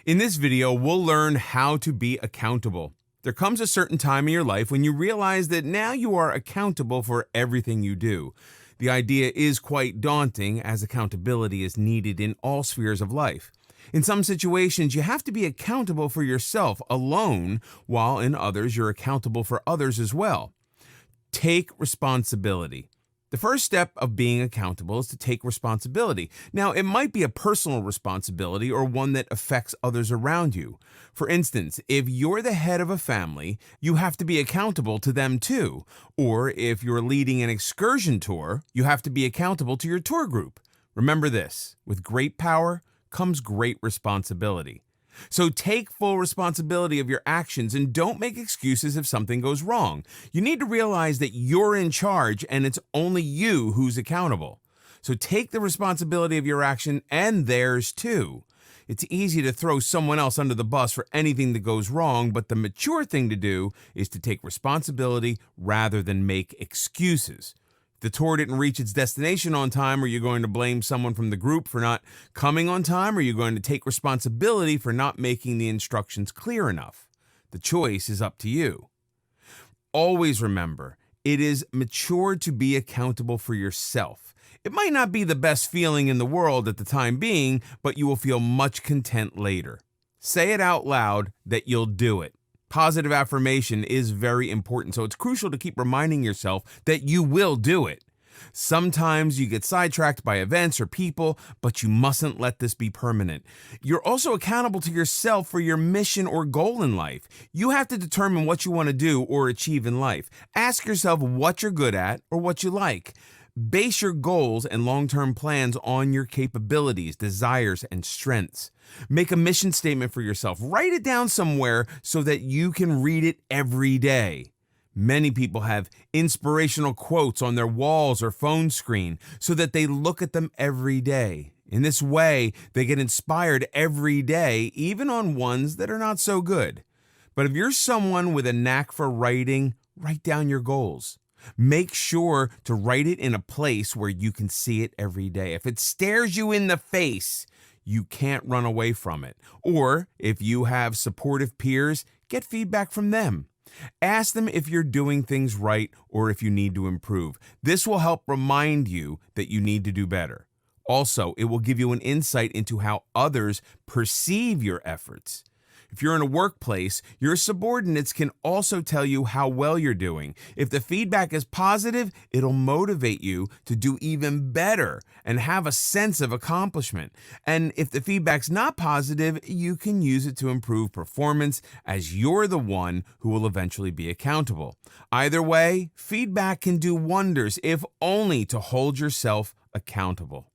In this video, we'll learn how to be accountable. There comes a certain time in your life when you realize that now you are accountable for everything you do. The idea is quite daunting, as accountability is needed in all spheres of life. In some situations, you have to be accountable for yourself alone, while in others, you're accountable for others as well. Take responsibility. The first step of being accountable is to take responsibility. Now, it might be a personal responsibility or one that affects others around you. For instance, if you're the head of a family, you have to be accountable to them too. Or if you're leading an excursion tour, you have to be accountable to your tour group. Remember this, with great power comes great responsibility. So take full responsibility of your actions and don't make excuses if something goes wrong. You need to realize that you're in charge and it's only you who's accountable. So take the responsibility of your action and theirs too. It's easy to throw someone else under the bus for anything that goes wrong, but the mature thing to do is to take responsibility rather than make excuses. If the tour didn't reach its destination on time, are you going to blame someone from the group for not coming on time, or are you going to take responsibility for not making the instructions clear enough? The choice is up to you. Always remember, it is mature to be accountable for yourself. It might not be the best feeling in the world at the time being, but you will feel much content later. Say it out loud that you'll do it. Positive affirmation is very important, so it's crucial to keep reminding yourself that you will do it. Sometimes you get sidetracked by events or people, but you mustn't let this be permanent. You're also accountable to yourself for your mission or goal in life. You have to determine what you want to do or achieve in life. Ask yourself what you're good at or what you like. Base your goals and long-term plans on your capabilities, desires, and strengths. Make a mission statement for yourself. Write it down somewhere so that you can read it every day. Many people have inspirational quotes on their walls or phone screen so that they look at them every day. In this way, they get inspired every day, even on ones that are not so good. But if you're someone with a knack for writing, write down your goals. Make sure to write it in a place where you can see it every day. If it stares you in the face, you can't run away from it. Or if you have supportive peers, get feedback from them. Ask them if you're doing things right or if you need to improve. This will help remind you that you need to do better. Also, it will give you an insight into how others perceive your efforts. If you're in a workplace, your subordinates can also tell you how well you're doing. If the feedback is positive, it'll motivate you to do even better and have a sense of accomplishment. And if the feedback's not positive, you can use it to improve performance, as you're the one who will eventually be accountable. Either way, feedback can do wonders, if only to hold yourself accountable.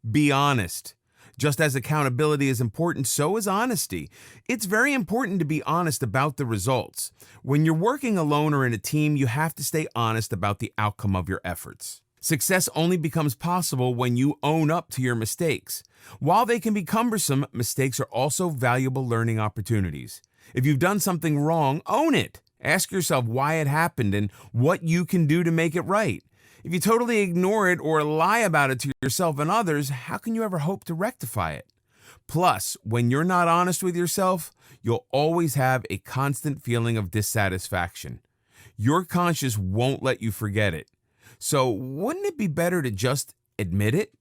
Be honest. Just as accountability is important, so is honesty. It's very important to be honest about the results. When you're working alone or in a team, you have to stay honest about the outcome of your efforts. Success only becomes possible when you own up to your mistakes. While they can be cumbersome, mistakes are also valuable learning opportunities. If you've done something wrong, own it. Ask yourself why it happened and what you can do to make it right. If you totally ignore it or lie about it to yourself and others, how can you ever hope to rectify it? Plus, when you're not honest with yourself, you'll always have a constant feeling of dissatisfaction. Your conscience won't let you forget it. So, wouldn't it be better to just admit it?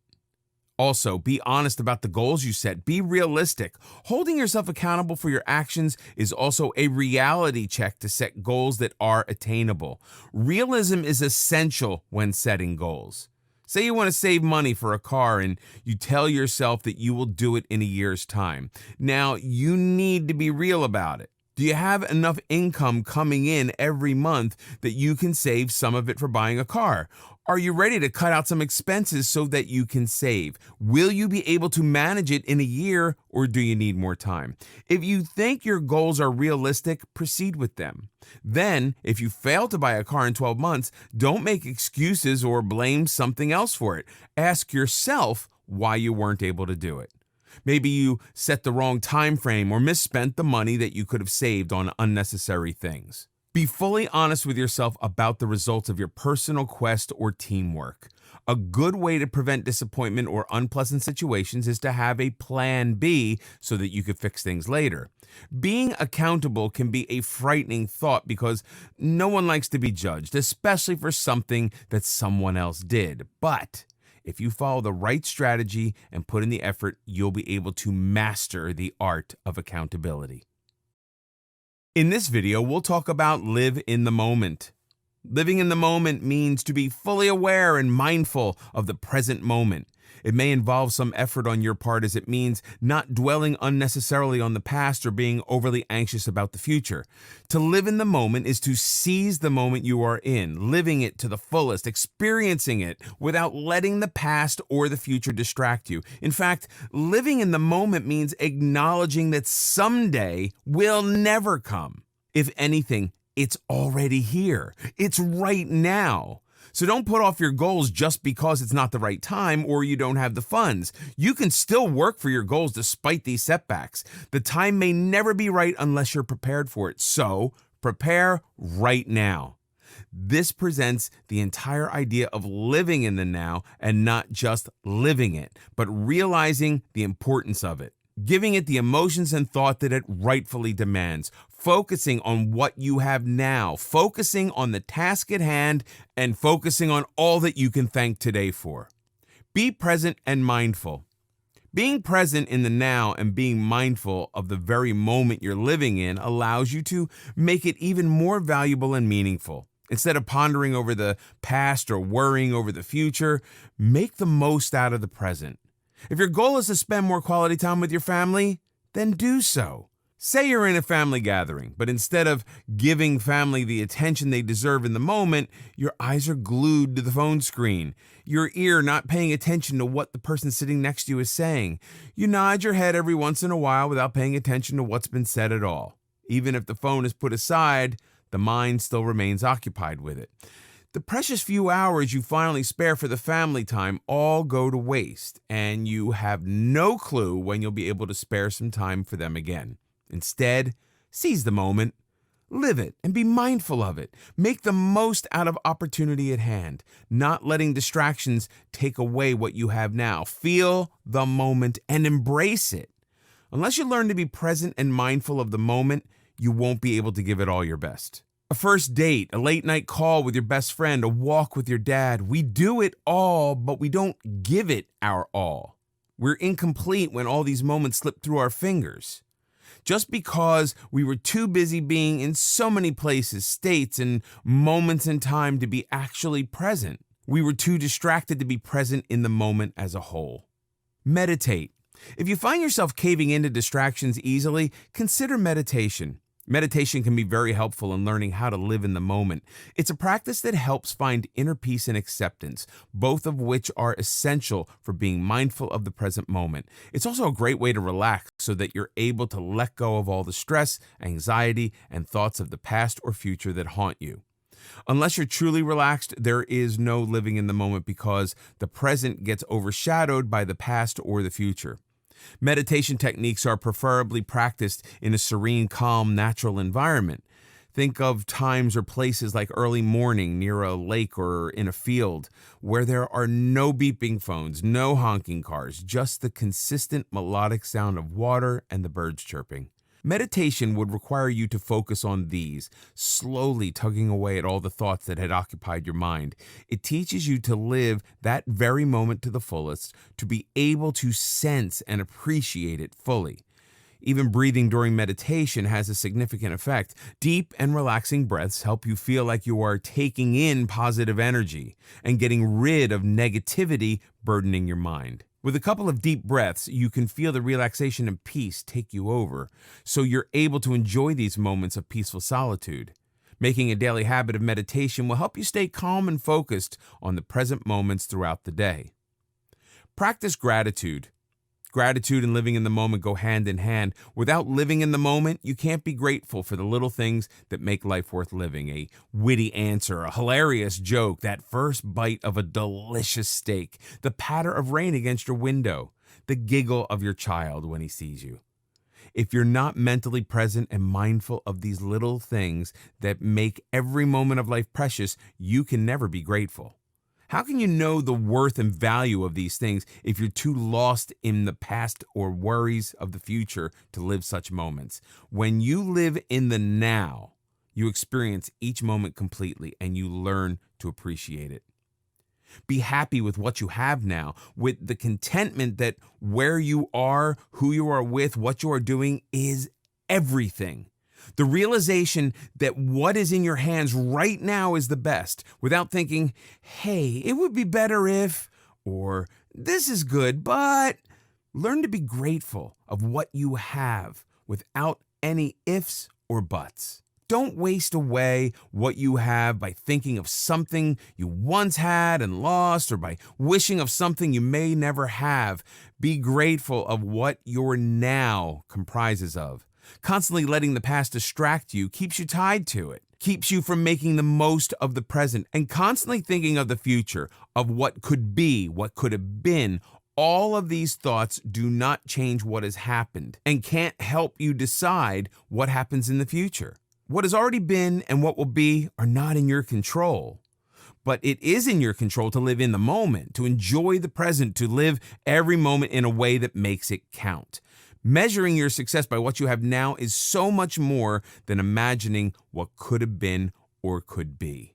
Also, be honest about the goals you set. Be realistic. Holding yourself accountable for your actions is also a reality check to set goals that are attainable. Realism is essential when setting goals. Say you want to save money for a car and you tell yourself that you will do it in a year's time. Now, you need to be real about it. Do you have enough income coming in every month that you can save some of it for buying a car? Are you ready to cut out some expenses so that you can save? Will you be able to manage it in a year, or do you need more time? If you think your goals are realistic, proceed with them. Then, if you fail to buy a car in 12 months, don't make excuses or blame something else for it. Ask yourself why you weren't able to do it. Maybe you set the wrong time frame or misspent the money that you could have saved on unnecessary things. Be fully honest with yourself about the results of your personal quest or teamwork. A good way to prevent disappointment or unpleasant situations is to have a plan B so that you could fix things later. Being accountable can be a frightening thought because no one likes to be judged, especially for something that someone else did. But if you follow the right strategy and put in the effort, you'll be able to master the art of accountability. In this video, we'll talk about live in the moment. Living in the moment means to be fully aware and mindful of the present moment. It may involve some effort on your part, as it means not dwelling unnecessarily on the past or being overly anxious about the future. To live in the moment is to seize the moment you are in, living it to the fullest, experiencing it without letting the past or the future distract you. In fact, living in the moment means acknowledging that someday will never come. If anything, it's already here. It's right now. So don't put off your goals just because it's not the right time or you don't have the funds. You can still work for your goals despite these setbacks. The time may never be right unless you're prepared for it. So prepare right now. This presents the entire idea of living in the now and not just living it, but realizing the importance of it. Giving it the emotions and thought that it rightfully demands, focusing on what you have now, focusing on the task at hand, and focusing on all that you can thank today for. Be present and mindful. Being present in the now and being mindful of the very moment you're living in allows you to make it even more valuable and meaningful. Instead of pondering over the past or worrying over the future, make the most out of the present. If your goal is to spend more quality time with your family, then do so. Say you're in a family gathering, but instead of giving family the attention they deserve in the moment, your eyes are glued to the phone screen, your ear not paying attention to what the person sitting next to you is saying. You nod your head every once in a while without paying attention to what's been said at all. Even if the phone is put aside, the mind still remains occupied with it. The precious few hours you finally spare for the family time all go to waste, and you have no clue when you'll be able to spare some time for them again. Instead, seize the moment, live it, and be mindful of it. Make the most out of opportunity at hand, not letting distractions take away what you have now. Feel the moment and embrace it. Unless you learn to be present and mindful of the moment, you won't be able to give it all your best. A first date, a late night call with your best friend, a walk with your dad. We do it all, but we don't give it our all. We're incomplete when all these moments slip through our fingers. Just because we were too busy being in so many places, states, and moments in time to be actually present. We were too distracted to be present in the moment as a whole. Meditate. If you find yourself caving into distractions easily, consider meditation. Meditation can be very helpful in learning how to live in the moment. It's a practice that helps find inner peace and acceptance, both of which are essential for being mindful of the present moment. It's also a great way to relax so that you're able to let go of all the stress, anxiety, and thoughts of the past or future that haunt you. Unless you're truly relaxed, there is no living in the moment because the present gets overshadowed by the past or the future. Meditation techniques are preferably practiced in a serene, calm, natural environment. Think of times or places like early morning near a lake or in a field where there are no beeping phones, no honking cars, just the consistent melodic sound of water and the birds chirping. Meditation would require you to focus on these, slowly tugging away at all the thoughts that had occupied your mind. It teaches you to live that very moment to the fullest, to be able to sense and appreciate it fully. Even breathing during meditation has a significant effect. Deep and relaxing breaths help you feel like you are taking in positive energy and getting rid of negativity burdening your mind. With a couple of deep breaths, you can feel the relaxation and peace take you over, so you're able to enjoy these moments of peaceful solitude. Making a daily habit of meditation will help you stay calm and focused on the present moments throughout the day. Practice gratitude. Gratitude and living in the moment go hand in hand. Without living in the moment, you can't be grateful for the little things that make life worth living. A witty answer, a hilarious joke, that first bite of a delicious steak, the patter of rain against your window, the giggle of your child when he sees you. If you're not mentally present and mindful of these little things that make every moment of life precious, you can never be grateful. How can you know the worth and value of these things if you're too lost in the past or worries of the future to live such moments? When you live in the now, you experience each moment completely and you learn to appreciate it. Be happy with what you have now, with the contentment that where you are, who you are with, what you are doing is everything. The realization that what is in your hands right now is the best, without thinking, hey, it would be better if, or this is good, but learn to be grateful of what you have without any ifs or buts. Don't waste away what you have by thinking of something you once had and lost, or by wishing of something you may never have. Be grateful of what your now comprises of. Constantly letting the past distract you keeps you tied to it, keeps you from making the most of the present, and constantly thinking of the future, of what could be, what could have been. All of these thoughts do not change what has happened and can't help you decide what happens in the future. What has already been and what will be are not in your control. But it is in your control to live in the moment, to enjoy the present, to live every moment in a way that makes it count. Measuring your success by what you have now is so much more than imagining what could have been or could be.